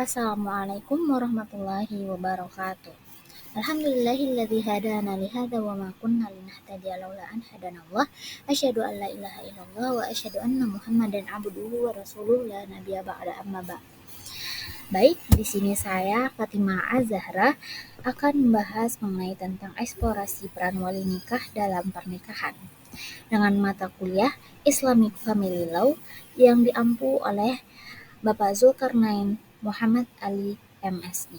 Assalamualaikum warahmatullahi wabarakatuh. Alhamdulillahilladzi hadana li hadza wa ma kunna linahtadiya laula an hadanallah. Asyhadu an la ilaha illallah wa asyhadu anna Muhammadan abduhu wa rasuluhu la nabiyya ba'da amma ba'. Baik, di sini saya Fatimah Az-Zahra akan membahas mengenai tentang eksplorasi peran wali nikah dalam pernikahan dengan mata kuliah Islamic Family Law yang diampu oleh Bapak Zulkarnain Muhammad Ali MSI.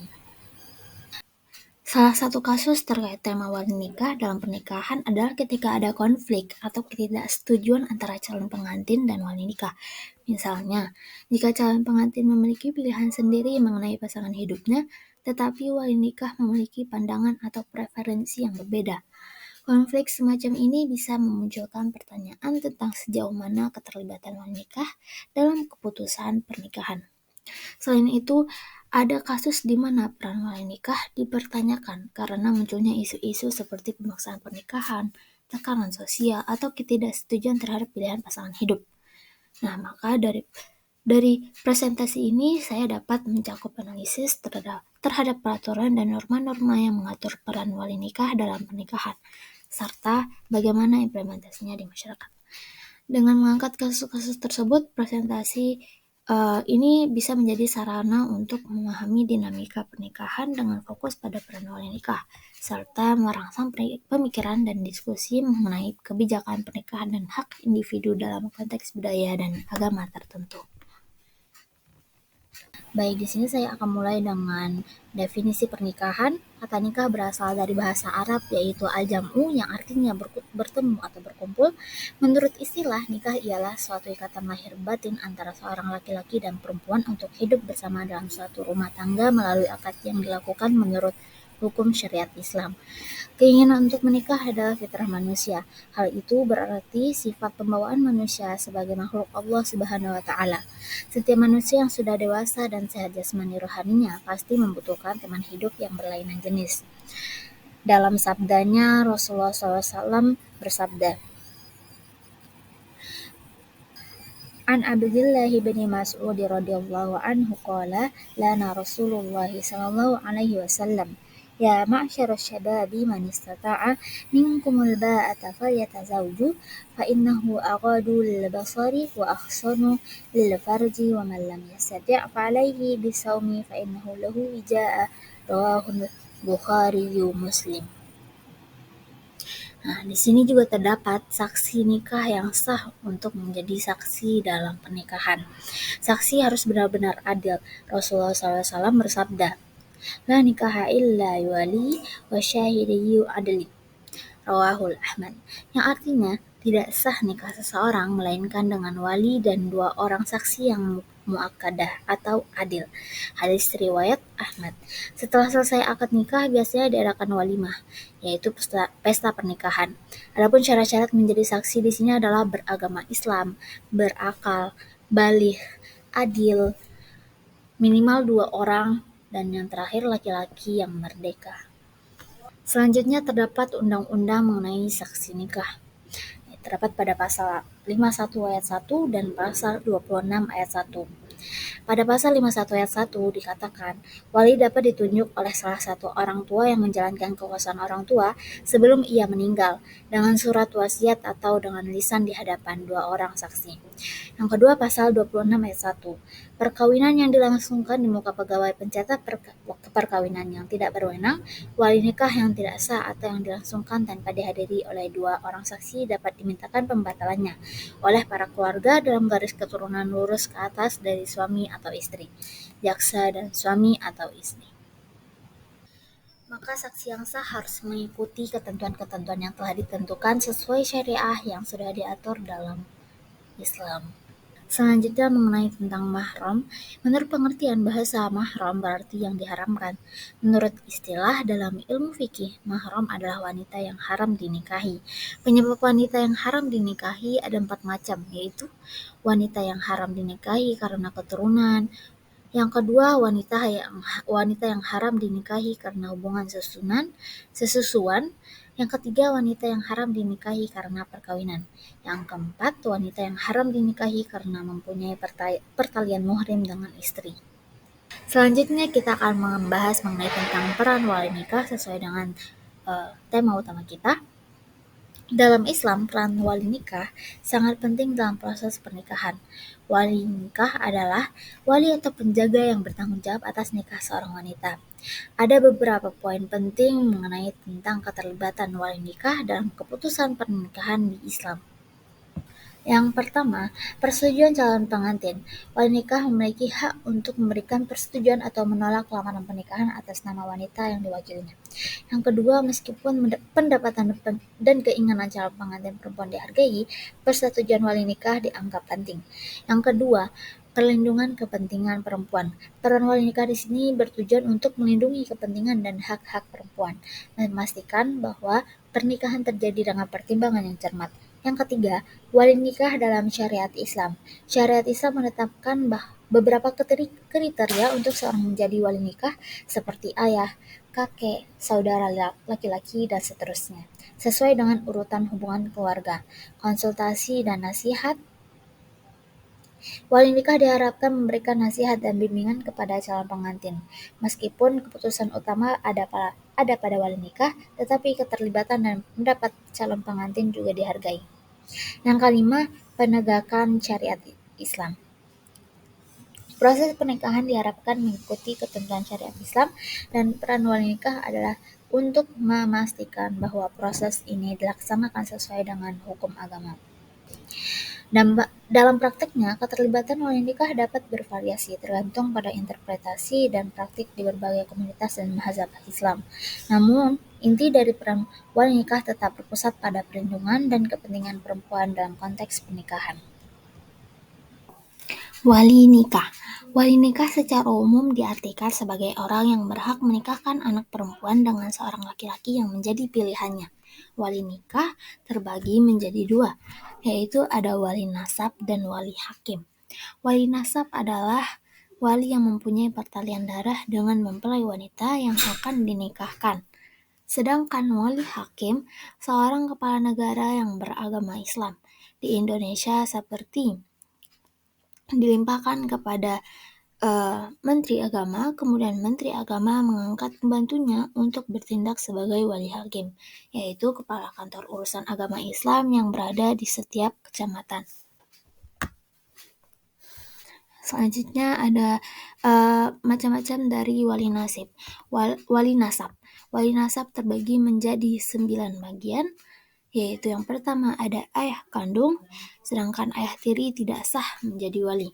Salah satu kasus terkait tema wali nikah dalam pernikahan adalah ketika ada konflik atau ketidaksetujuan antara calon pengantin dan wali nikah. Misalnya, jika calon pengantin memiliki pilihan sendiri mengenai pasangan hidupnya, tetapi wali nikah memiliki pandangan atau preferensi yang berbeda. Konflik semacam ini bisa memunculkan pertanyaan tentang sejauh mana keterlibatan wali nikah dalam keputusan pernikahan. Selain itu, ada kasus di mana peran wali nikah dipertanyakan karena munculnya isu-isu seperti pemaksaan pernikahan, tekanan sosial, atau ketidaksetujuan terhadap pilihan pasangan hidup. Nah, maka dari presentasi ini saya dapat mencakup analisis terhadap peraturan dan norma-norma yang mengatur peran wali nikah dalam pernikahan, serta bagaimana implementasinya di masyarakat. Dengan mengangkat kasus-kasus tersebut, presentasi ini bisa menjadi sarana untuk memahami dinamika pernikahan dengan fokus pada peran wali nikah, serta merangsang pemikiran dan diskusi mengenai kebijakan pernikahan dan hak individu dalam konteks budaya dan agama tertentu. Baik, di sini saya akan mulai dengan definisi pernikahan. Kata nikah berasal dari bahasa Arab yaitu al-jam'u yang artinya bertemu atau berkumpul. Menurut istilah, nikah ialah suatu ikatan lahir batin antara seorang laki-laki dan perempuan untuk hidup bersama dalam suatu rumah tangga melalui akad yang dilakukan menurut hukum syariat Islam. Keinginan untuk menikah adalah fitrah manusia. Hal itu berarti sifat pembawaan manusia sebagai makhluk Allah Subhanahu wa taala. Setiap manusia yang sudah dewasa dan sehat jasmani rohaninya pasti membutuhkan teman hidup yang berlainan jenis. Dalam sabdanya Rasulullah SAW bersabda, An Abdullah bin Mas'ud radhiyallahu anhu qala lana Rasulullah sallallahu alaihi wasallam ya ma'syarasy syababi man istata'a minkumul ba'ata falyatazawwaju fa innahu aghadu lil basari wa ahsanu lil farji wa man lam yastati' fa alayhi bisawmi fa innahu lahu wijaa rawahu Bukhari Muslim. Nah, di sini juga terdapat saksi nikah yang sah untuk menjadi saksi dalam pernikahan. Saksi harus benar-benar adil. Rasulullah SAW bersabda, La nikaha illa wali wa syahidiyyu adli. Rawahul Ahmad. Yang artinya, tidak sah nikah seseorang melainkan dengan wali dan 2 orang saksi yang muakkadah atau adil. Hadis riwayat Ahmad. Setelah selesai akad nikah biasanya diadakan walimah, yaitu pesta pernikahan. Adapun syarat-syarat menjadi saksi di sini adalah beragama Islam, berakal, baligh, adil, minimal 2 orang, dan yang terakhir laki-laki yang merdeka. Selanjutnya terdapat undang-undang mengenai saksi nikah. Terdapat pada pasal 51 ayat 1 dan pasal 26 ayat 1. Pada pasal 51 ayat 1 dikatakan, wali dapat ditunjuk oleh salah satu orang tua yang menjalankan kekuasaan orang tua sebelum ia meninggal, dengan surat wasiat atau dengan lisan di hadapan 2 orang saksi. Yang kedua, pasal 26 ayat 1. Perkawinan yang dilangsungkan di muka pegawai pencatat perkawinan yang tidak berwenang, wali nikah yang tidak sah atau yang dilangsungkan tanpa dihadiri oleh 2 orang saksi dapat dimintakan pembatalannya oleh para keluarga dalam garis keturunan lurus ke atas dari suami atau istri, jaksa dan suami atau istri. Maka saksi yang sah harus mengikuti ketentuan-ketentuan yang telah ditentukan sesuai syariah yang sudah diatur dalam Islam. Selanjutnya mengenai tentang mahram. Menurut pengertian bahasa, mahram berarti yang diharamkan. Menurut istilah dalam ilmu fikih, mahram adalah wanita yang haram dinikahi. Penyebab wanita yang haram dinikahi ada 4 macam, yaitu wanita yang haram dinikahi karena keturunan. Yang kedua, wanita yang haram dinikahi karena hubungan sesusuan. Yang ketiga, wanita yang haram dinikahi karena perkawinan. Yang keempat, wanita yang haram dinikahi karena mempunyai pertalian muhrim dengan istri. Selanjutnya kita akan membahas mengenai tentang peran wali nikah sesuai dengan tema utama kita. Dalam Islam, peran wali nikah sangat penting dalam proses pernikahan. Wali nikah adalah wali atau penjaga yang bertanggung jawab atas nikah seorang wanita. Ada beberapa poin penting mengenai tentang keterlibatan wali nikah dalam keputusan pernikahan di Islam. Yang pertama, persetujuan calon pengantin. Wali nikah memiliki hak untuk memberikan persetujuan atau menolak lamaran pernikahan atas nama wanita yang diwakilinya. Yang kedua, meskipun pendapatan dan keinginan calon pengantin perempuan dihargai, persetujuan wali nikah dianggap penting. Yang kedua, perlindungan kepentingan perempuan. Peran wali nikah di sini bertujuan untuk melindungi kepentingan dan hak-hak perempuan dan memastikan bahwa pernikahan terjadi dengan pertimbangan yang cermat. Yang ketiga, wali nikah dalam syariat Islam. Syariat Islam menetapkan beberapa kriteria untuk seorang menjadi wali nikah seperti ayah, kakek, saudara laki-laki, dan seterusnya, sesuai dengan urutan hubungan keluarga. Konsultasi dan nasihat. Wali nikah diharapkan memberikan nasihat dan bimbingan kepada calon pengantin. Meskipun keputusan utama ada pada wali nikah, tetapi keterlibatan dan pendapat calon pengantin juga dihargai. Yang kelima, penegakan syariat Islam. Proses pernikahan diharapkan mengikuti ketentuan syariat Islam dan peran wali nikah adalah untuk memastikan bahwa proses ini dilaksanakan sesuai dengan hukum agama. Dalam prakteknya, keterlibatan wali nikah dapat bervariasi tergantung pada interpretasi dan praktik di berbagai komunitas dan mazhab Islam. Namun, inti dari peran wali nikah tetap berpusat pada perlindungan dan kepentingan perempuan dalam konteks pernikahan. Wali nikah. Wali nikah secara umum diartikan sebagai orang yang berhak menikahkan anak perempuan dengan seorang laki-laki yang menjadi pilihannya. Wali nikah terbagi menjadi dua, yaitu ada wali nasab dan wali hakim. Wali nasab adalah wali yang mempunyai pertalian darah dengan mempelai wanita yang akan dinikahkan. Sedangkan wali hakim, seorang kepala negara yang beragama Islam. Di Indonesia seperti dilimpahkan kepada Menteri Agama, kemudian Menteri Agama mengangkat pembantunya untuk bertindak sebagai wali hakim, yaitu kepala kantor urusan agama Islam yang berada di setiap kecamatan. Selanjutnya ada macam-macam dari wali nasib. Wali nasab. Wali nasab terbagi menjadi 9 bagian, yaitu yang pertama ada ayah kandung, sedangkan ayah tiri tidak sah menjadi wali.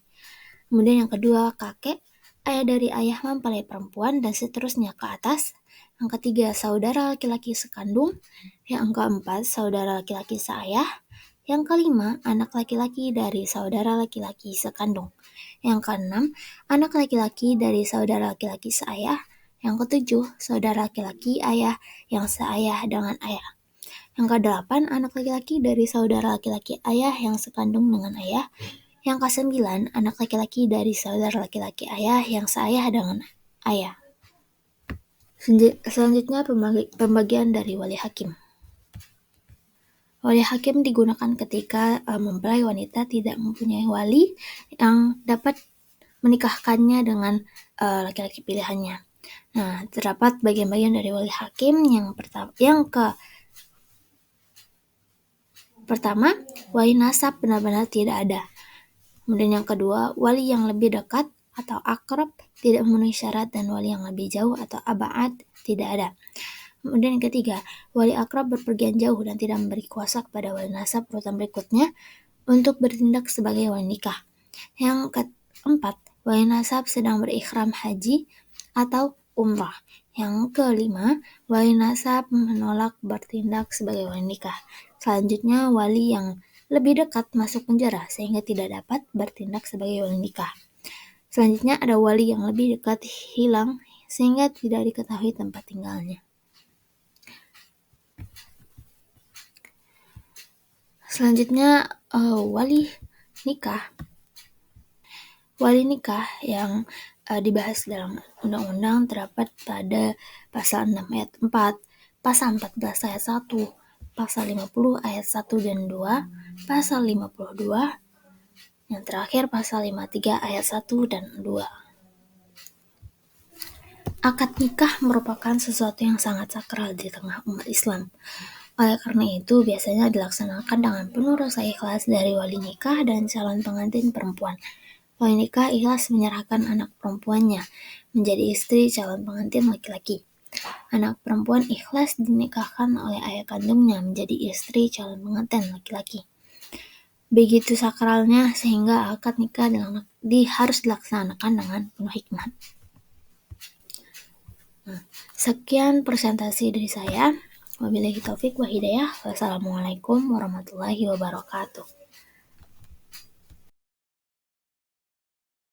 Kemudian yang kedua kakek, ayah dari ayah mempelai perempuan, dan seterusnya ke atas. Yang ketiga saudara laki-laki sekandung. Yang keempat saudara laki-laki seayah. Yang kelima anak laki-laki dari saudara laki-laki sekandung. Yang keenam anak laki-laki dari saudara laki-laki seayah. Yang ketujuh saudara laki-laki ayah yang seayah dengan ayah. Yang kedelapan anak laki-laki dari saudara laki-laki ayah yang sekandung dengan ayah. Yang ke-9, anak laki-laki dari saudara laki-laki ayah yang seayah dengan ayah. Selanjutnya pembagian dari wali hakim. Wali hakim digunakan ketika mempelai wanita tidak mempunyai wali yang dapat menikahkannya dengan laki-laki pilihannya. Nah, terdapat bagian-bagian dari wali hakim. Pertama, wali nasab benar-benar tidak ada. Kemudian yang kedua, wali yang lebih dekat atau akrab tidak memenuhi syarat, dan wali yang lebih jauh atau abad tidak ada. Kemudian yang ketiga, wali akrab berpergian jauh dan tidak memberi kuasa kepada wali nasab urutan berikutnya untuk bertindak sebagai wali nikah. Yang keempat, wali nasab sedang berikhram haji atau umrah. Yang kelima, wali nasab menolak bertindak sebagai wali nikah. Selanjutnya, wali yang lebih dekat masuk penjara sehingga tidak dapat bertindak sebagai wali nikah. Selanjutnya ada wali yang lebih dekat hilang sehingga tidak diketahui tempat tinggalnya. Selanjutnya wali nikah. Wali nikah yang dibahas dalam undang-undang terdapat pada pasal 6 ayat 4, pasal 14 ayat 1, pasal 50 ayat 1 dan 2, pasal 52, yang terakhir pasal 53 ayat 1 dan 2. Akad nikah merupakan sesuatu yang sangat sakral di tengah umat Islam. Oleh karena itu, biasanya dilaksanakan dengan penuh rasa ikhlas dari wali nikah dan calon pengantin perempuan. Wali nikah ikhlas menyerahkan anak perempuannya menjadi istri calon pengantin laki-laki. Anak perempuan ikhlas dinikahkan oleh ayah kandungnya menjadi istri calon pengantin laki-laki. Begitu sakralnya sehingga akad nikah harus dilaksanakan dengan penuh hikmat. Sekian presentasi dari saya. Wabillahi taufik wa hidayah. Wassalamualaikum warahmatullahi wabarakatuh.